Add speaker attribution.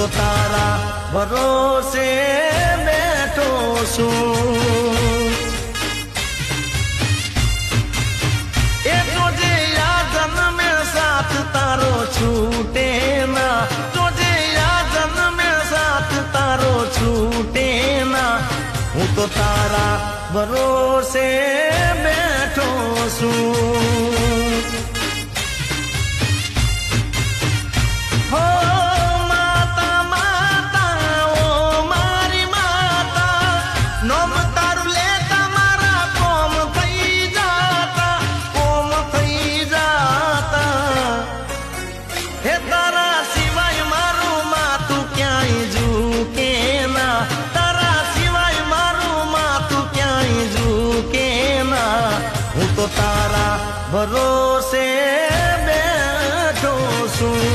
Speaker 1: તો તારા ભરોસે બેઠો છું એ જોજે આ જન્મે સાથ તારો છૂટે ના જોજે આ જન્મે સાથ તારો છૂટે ના હું તો તારા ભરોસે બેઠો છું હો માતા માતા ઓ મારી માતા નોમ તારું લેતા મારા કોમ થઈ જાતા હે તારા સિવાય મારું માતું ક્યાંય ઝૂકે ના તારા સિવાય મારું માતું ક્યાંય ઝૂકે ના હું તો તારા ભરોસે બેઠો છું